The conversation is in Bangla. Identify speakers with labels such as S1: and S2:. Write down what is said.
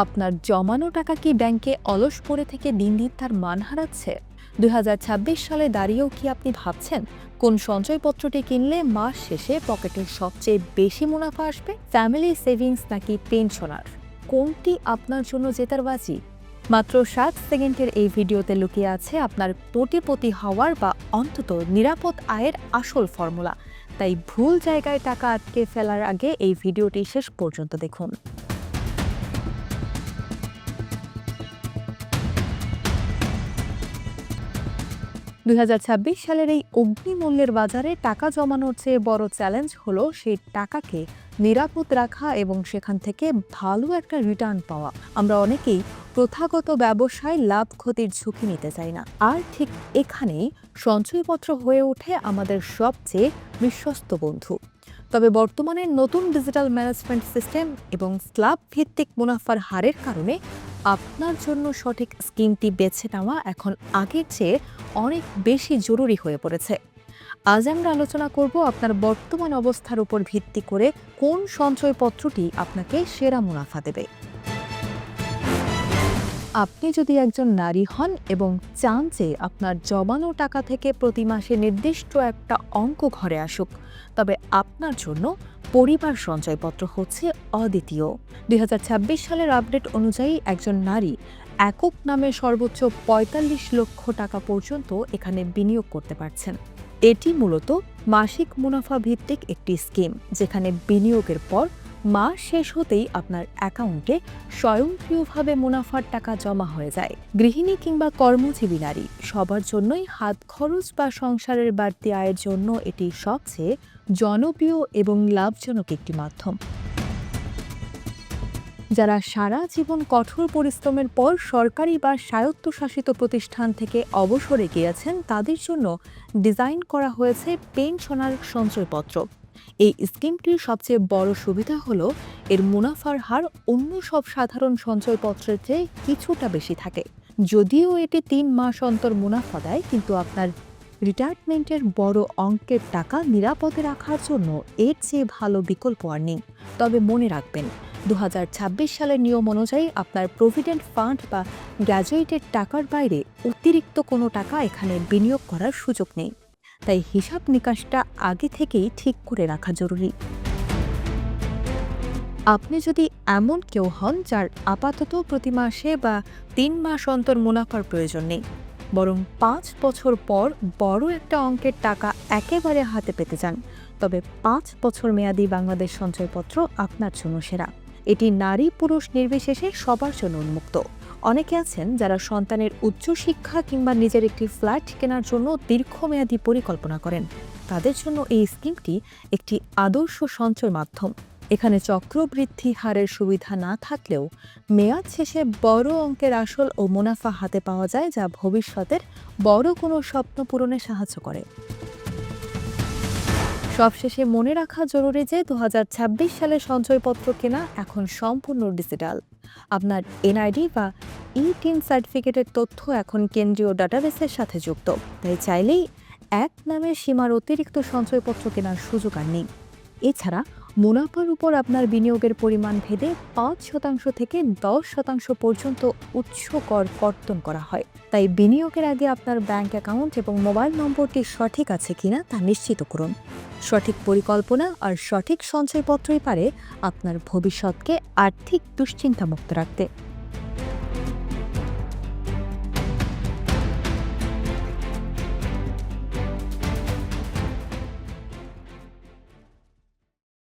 S1: আপনার জমানো টাকা কি ব্যাংকে অলস পড়ে থেকে দিন দিন তার মান হারাচ্ছে? ২০২৬ সালে দাঁড়িয়েও কি আপনি ভাবছেন কোন সঞ্চয়পত্রটি কিনলে মাস শেষে পকেটের সবচেয়ে বেশি মুনাফা আসবে? ফ্যামিলি সেভিংস নাকি পেনশনার, কোনটি আপনার জন্য জেতার বাজি? মাত্র 60 সেকেন্ডের এই ভিডিওতে লুকিয়ে আছে আপনার কোটিপতি হওয়ার বা অন্তত নিরাপদ আয়ের আসল ফর্মুলা। তাই ভুল জায়গায় টাকা আটকে ফেলার আগে এই ভিডিওটি শেষ পর্যন্ত দেখুন। ২০২৬ সালের এই অগ্নিমূল্যের বাজারে টাকা জমানোর চেয়ে বড় চ্যালেঞ্জ হলো সেই টাকাকে নিরাপদ রাখা এবং সেখান থেকে ভালো একটা রিটার্ন পাওয়া। আমরা অনেকেই প্রথাগত ব্যবসায় লাভ ক্ষতির ঝুঁকি নিতে চাই না, আর ঠিক এখানেই সঞ্চয়পত্র হয়ে ওঠে আমাদের সবচেয়ে বিশ্বস্ত বন্ধু। তবে বর্তমানে নতুন ডিজিটাল ম্যানেজমেন্ট সিস্টেম এবং স্ল্যাব ভিত্তিক মুনাফার হারের কারণে আপনার জন্য সঠিক স্কিমটি বেছে নেওয়া এখন আগের চেয়ে অনেক বেশি জরুরি হয়ে পড়েছে। আজ আমরা আলোচনা করব আপনার বর্তমান অবস্থার উপর ভিত্তি করে কোন সঞ্চয়পত্রটি আপনাকে সেরা মুনাফা দেবে। আপনি যদি একজন নারী হন এবং চান যে আপনার জমানো টাকা থেকে প্রতি মাসে নির্দিষ্ট একটা অঙ্ক ঘরে আসুক, তবে আপনার জন্য পরিবার সঞ্চয়পত্র হচ্ছে অদ্বিতীয়। ২০২৬ সালের আপডেট অনুযায়ী একজন নারী একক নামে সর্বোচ্চ ৪৫ লক্ষ টাকা পর্যন্ত এখানে বিনিয়োগ করতে পারছেন। এটি মূলত মাসিক মুনাফা ভিত্তিক একটি স্কিম, যেখানে বিনিয়োগের পর মাস শেষ হতেই আপনার অ্যাকাউন্টে স্বয়ংক্রিয়ভাবে মুনাফার টাকা জমা হয়ে যায়। গৃহিণী কিংবা কর্মজীবী নারী সবার জন্যই হাত খরচ বা সংসারের বাড়তি আয়ের জন্য এটি সবচেয়ে জনপ্রিয় এবং লাভজনক একটি মাধ্যম। যারা সারা জীবন কঠোর পরিশ্রমের পর সরকারি বা স্বায়ত্তশাসিত প্রতিষ্ঠান থেকে অবসরে গিয়েছেন, তাদের জন্য ডিজাইন করা হয়েছে পেনশনার সঞ্চয়পত্র। এই স্কিমটির সবচেয়ে বড় সুবিধা হলো এর মুনাফার হার অন্য সব সাধারণ সঞ্চয়পত্রের চেয়ে কিছুটা বেশি থাকে। যদিও এটি ৩ মাস অন্তর মুনাফা দেয়, কিন্তু আপনার রিটায়ারমেন্টের বড় অঙ্কের টাকা নিরাপদে রাখার জন্য এর চেয়ে ভালো বিকল্প আর নেই। তবে মনে রাখবেন, ২০২৬ সালের নিয়ম অনুযায়ী আপনার প্রভিডেন্ট ফান্ড বা গ্র্যাজুয়েটের টাকার বাইরে অতিরিক্ত কোনো টাকা এখানে বিনিয়োগ করার সুযোগ নেই। তাই হিসাব নিকাশটা আগে থেকেই ঠিক করে রাখা জরুরি। আপনি যদি এমন কেউ হন যার আপাতত প্রতি মাসে বা ৩ মাস অন্তর মুনাফার প্রয়োজন নেই, বরং ৫ বছর পর বড় একটা অঙ্কের টাকা একেবারে হাতে পেতে চান, তবে ৫ বছর মেয়াদী বাংলাদেশ সঞ্চয়পত্র আপনার জন্য সেরা। এটি নারী পুরুষ নির্বিশেষে সবার জন্য উন্মুক্ত। অনেকে আছেন যারা সন্তানের উচ্চশিক্ষা কিংবা নিজের একটি ফ্ল্যাট কেনার জন্য দীর্ঘমেয়াদী পরিকল্পনা করেন। তাদের জন্য এই স্কিমটি একটি আদর্শ সঞ্চয় মাধ্যম। এখানে চক্রবৃদ্ধি হারের সুবিধা না থাকলেও মেয়াদ শেষে বড় অঙ্কের আসল ও মুনাফা হাতে পাওয়া যায়, যা ভবিষ্যতের বড় কোনো স্বপ্ন পূরণে সাহায্য করে। সবশেষে মনে রাখা জরুরি যে ২০২৬ সালে সঞ্চয়পত্র কেনা এখন সম্পূর্ণ ডিজিটাল। আপনার এনআইডি বা ই-টিন সার্টিফিকেটের তথ্য এখন কেন্দ্রীয় ডাটাবেসের সাথে যুক্ত, তাই চাইলেই এক নামে সীমার অতিরিক্ত সঞ্চয়পত্র কেনার সুযোগ আর নেই। এছাড়া মুনাফার উপর আপনার বিনিয়োগের পরিমাণ ভেদে ৫% থেকে ১০% পর্যন্ত উচ্চ কর কর্তন করা হয়। তাই বিনিয়োগের আগে আপনার ব্যাংক অ্যাকাউন্ট এবং মোবাইল নম্বরটি সঠিক আছে কিনা তা নিশ্চিত করুন। সঠিক পরিকল্পনা আর সঠিক সঞ্চয়পত্রই পারে আপনার ভবিষ্যৎকে আর্থিক দুশ্চিন্তামুক্ত রাখতে।